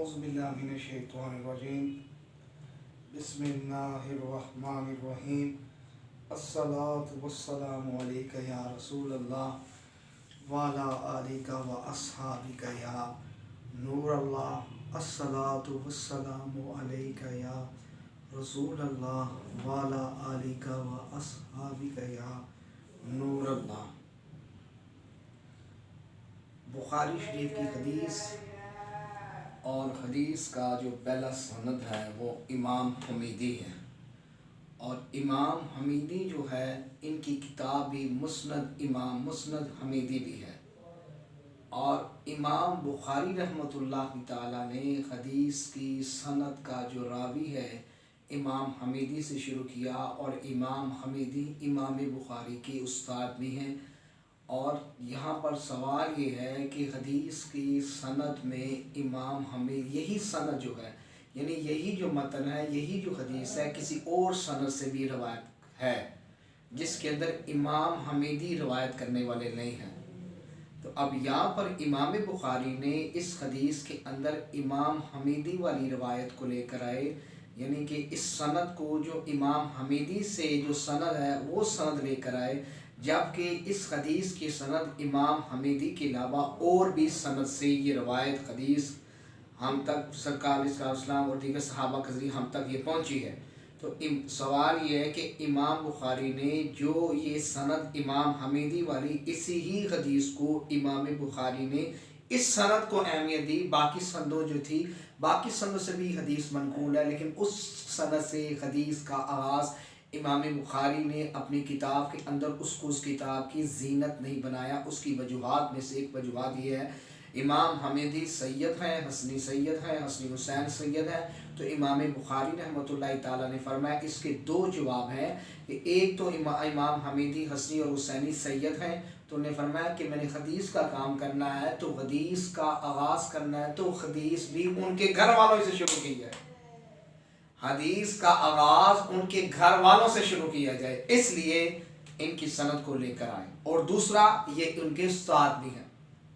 اعوذ باللہ من الشیطان الرجیم بسم اللہ الرحمن الرحیم الصلاة والسلام علیکہ یا رسول اللہ وعلی آلک و اصحابک یا نور اللہ الصلاة والسلام علیکہ یا رسول اللہ وعلی آلک و اصحابک یا نور اللہ۔ بخاری شریف کی حدیث اور حدیث کا جو پہلا سند ہے وہ امام حمیدی ہے، اور امام حمیدی جو ہے ان کی کتاب بھی مسند حمیدی بھی ہے، اور امام بخاری رحمۃ اللہ تعالیٰ نے حدیث کی سند کا جو راوی ہے امام حمیدی سے شروع کیا، اور امام حمیدی امام بخاری کے استاد بھی ہیں۔ اور یہاں پر سوال یہ ہے کہ حدیث کی سند میں امام حمید یہی سند جو ہے، یعنی یہی جو متن ہے، یہی جو حدیث ہے، کسی اور سند سے بھی روایت ہے جس کے اندر امام حمیدی روایت کرنے والے نہیں ہیں۔ تو اب یہاں پر امام بخاری نے اس حدیث کے اندر امام حمیدی والی روایت کو لے کر آئے، یعنی کہ اس سند کو جو امام حمیدی سے جو سند ہے وہ سند لے کر آئے، جبکہ اس حدیث کی سند امام حمیدی کے علاوہ اور بھی سند سے یہ روایت حدیث ہم تک سرکار علیہ السلام اور دیگر صحابہ کے ذریعے ہم تک یہ پہنچی ہے۔ تو سوال یہ ہے کہ امام بخاری نے جو یہ سند امام حمیدی والی اسی ہی حدیث کو امام بخاری نے اس سند کو اہمیت دی، باقی سندوں جو تھی باقی سندوں سے بھی حدیث منقول ہے، لیکن اس سند سے حدیث کا آغاز امام بخاری نے اپنی کتاب کے اندر اس کتاب کی زینت نہیں بنایا۔ اس کی وجوہات میں سے ایک وجوہات یہ ہے، امام حمیدی سید ہیں، حسنی سید ہیں، حسنی حسین سید ہیں، تو امام بخاری رحمۃ اللہ تعالیٰ نے فرمایا اس کے دو جواب ہیں کہ ایک تو امام حمیدی حسنی اور حسینی سید ہیں، تو انہوں نے فرمایا کہ میں نے حدیث کا کام کرنا ہے تو حدیث کا آغاز کرنا ہے تو حدیث بھی ان کے گھر والوں سے شروع کی جائے، حدیث کا آغاز ان کے گھر والوں سے شروع کیا جائے، اس لیے ان کی سند کو لے کر آئے۔ اور دوسرا یہ ان کے استاد بھی ہیں،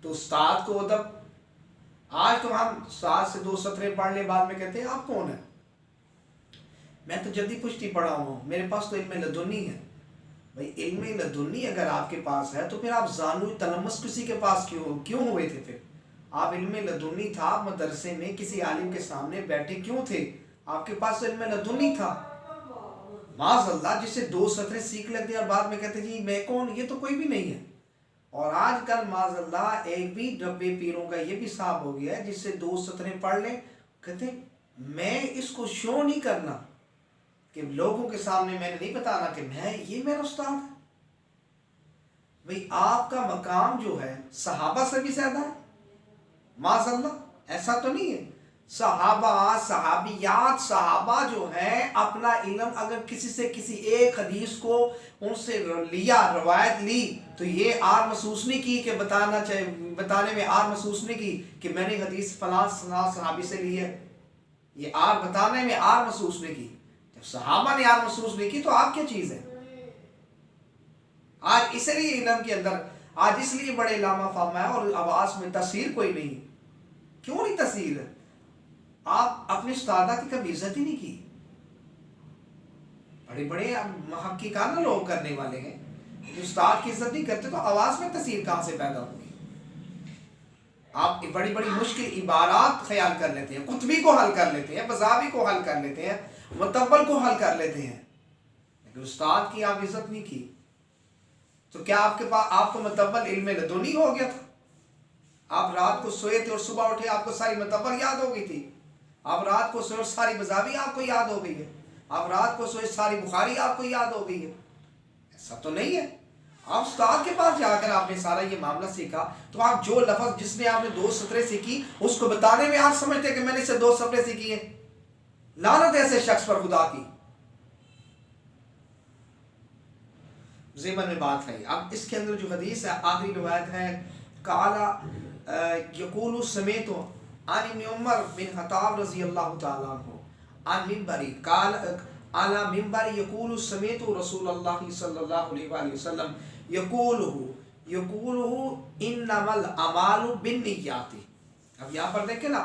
تو استاد کو ادب، آج تو ہم استاد سے دو سطریں پڑھ لے بعد میں کہتے ہیں آپ کون ہیں، میں تو جدی پشتی پڑھا ہوں، میرے پاس تو علم لدنی ہے۔ بھائی علم لدنی اگر آپ کے پاس ہے تو پھر آپ زانوی تلمس کسی کے پاس کیوں ہوئے تھے؟ پھر آپ علم لدنی تھا، آپ مدرسے میں کسی عالم کے سامنے بیٹھے کیوں تھے؟ آپ کے پاس علم لدنی تھا۔ معاذ اللہ جس سے دو سطریں سیکھ لیتے ہیں اور بعد میں کہتے ہیں جی میں کون، یہ تو کوئی بھی نہیں ہے۔ اور آج کل معاذ اللہ ایک بھی ڈبے پیروں کا یہ بھی صاحب ہو گیا ہے جس سے دو سطریں پڑھ لیں کہتے ہیں میں اس کو شو نہیں کرنا، کہ لوگوں کے سامنے میں نے نہیں بتانا کہ یہ میرا استاد ہے۔ بھئی آپ کا مقام جو ہے صحابہ سے بھی زیادہ ہے، معاذ اللہ ایسا تو نہیں ہے۔ صحابہ، صحابیات، صحابہ جو ہیں اپنا علم اگر کسی سے کسی ایک حدیث کو ان سے لیا، روایت لی، تو یہ آر محسوس نہیں کی کہ بتانے میں آر محسوس نہیں کی کہ میں نے حدیث فلاں صحابی سے لی ہے، یہ آر بتانے میں آر محسوس نہیں کی۔ جب صحابہ نے آر محسوس نہیں کی تو آپ کیا چیز ہے؟ آج اس لیے علم کے اندر آج اس لیے بڑے علامہ فہم ہے اور آواز میں تاثیر کوئی نہیں۔ کیوں نہیں تاثیر ہے؟ آپ اپنے استادہ کی کبھی عزت ہی نہیں کی۔ بڑے بڑے محققانہ لوگ کرنے والے ہیں، استاد کی عزت نہیں کرتے تو آواز میں تاثیر کہاں سے پیدا ہوگی؟ آپ بڑی بڑی مشکل عبارات خیال کر لیتے ہیں، قطبی کو حل کر لیتے ہیں، بزاوی کو حل کر لیتے ہیں، متبل کو حل کر لیتے ہیں، لیکن استاد کی آپ عزت نہیں کی تو کیا آپ کے پاس آپ کو متبل علم لدنی ہو گیا تھا؟ آپ رات کو سوئے تھے اور صبح اٹھے آپ کو ساری متبل یاد ہو گئی تھی؟ آپ رات کو سوئے ساری بزاوی آپ کو یاد ہو گئی ہے؟ آپ رات کو سوئے ساری بخاری آپ کو یاد ہو گئی ہے؟ ایسا تو نہیں ہے۔ آپ استاد کے پاس جا کر آپ نے سارا یہ معاملہ سیکھا تو آپ جو لفظ جس نے آپ نے دو سطریں سیکھی اس کو بتانے میں آپ سمجھتے کہ میں نے اسے دو سطریں سیکھی ہیں۔ لعنت ایسے شخص پر خدا کی۔ ضمن میں بات ہے اب اس کے اندر جو حدیث ہے آخری روایت ہے قال یقول سمیت عن ابن عمر بن خطاب رضی اللہ تعالیٰ عنہ عن منبری قال على منبر یقول سمیت رسول اللہ صلی اللہ علیہ وآلہ وسلم یقولہ انما الاعمال بالنیات۔ اب یہاں پر دیکھیں نا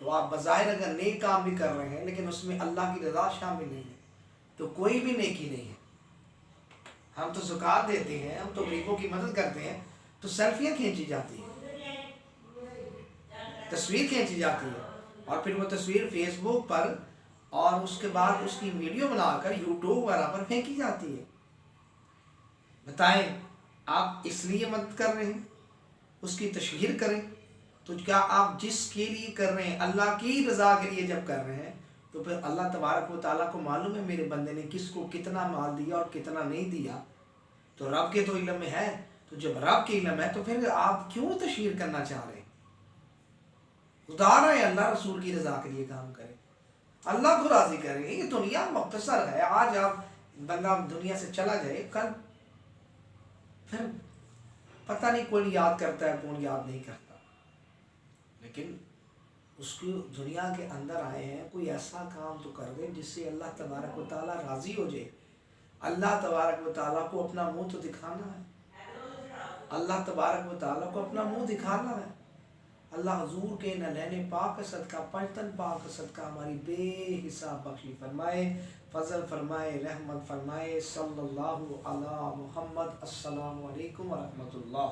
تو آپ بظاہر اگر نیک کام بھی کر رہے ہیں لیکن اس میں اللہ کی رضا شامل نہیں ہے تو کوئی بھی نیکی نہیں ہے۔ ہم تو زکوٰۃ دیتے ہیں، ہم تو غریبوں کی مدد کرتے ہیں، تو سیلفیاں کھینچی جاتی ہیں، تصویر کھینچی جاتی ہے، اور پھر وہ تصویر فیس بک پر اور اس کے بعد اس کی ویڈیو بنا کر یوٹیوب وغیرہ پر پھینکی جاتی ہے۔ بتائیں آپ اس لیے مدد کر رہے ہیں، اس کی تشہیر کریں، تو کیا آپ جس کے لیے کر رہے ہیں اللہ کی رضا کے لیے جب کر رہے ہیں تو پھر اللہ تبارک و تعالیٰ کو معلوم ہے میرے بندے نے کس کو کتنا مال دیا اور کتنا نہیں دیا، تو رب کے تو علم میں ہے، تو جب رب کے علم ہے تو پھر آپ کیوں تشہیر کرنا چاہ رہے ہیں؟ خدا رہے اللہ رسول کی رضا کے لیے کام کریں، اللہ کو راضی کریں۔ یہ دنیا مختصر ہے، آج آپ بندہ دنیا سے چلا جائے، کل پھر پتہ نہیں کون یاد کرتا ہے کون یاد نہیں کرتا، لیکن اس کی دنیا کے اندر آئے ہیں، کوئی ایسا کام تو کر دیں جس سے اللہ تبارک و تعالیٰ راضی ہو جائے۔ اللہ تبارک و تعالیٰ کو اپنا منہ تو دکھانا ہے، اللہ تبارک و تعالیٰ کو اپنا منہ دکھانا ہے۔ اللہ حضور کے نلین پاک کا صدقہ، پنجتن پاک کا صدقہ ہماری بے حساب بخشی فرمائے، فضل فرمائے، رحمت فرمائے۔ صلی اللہ علی محمد۔ السلام علیکم ورحمۃ اللہ۔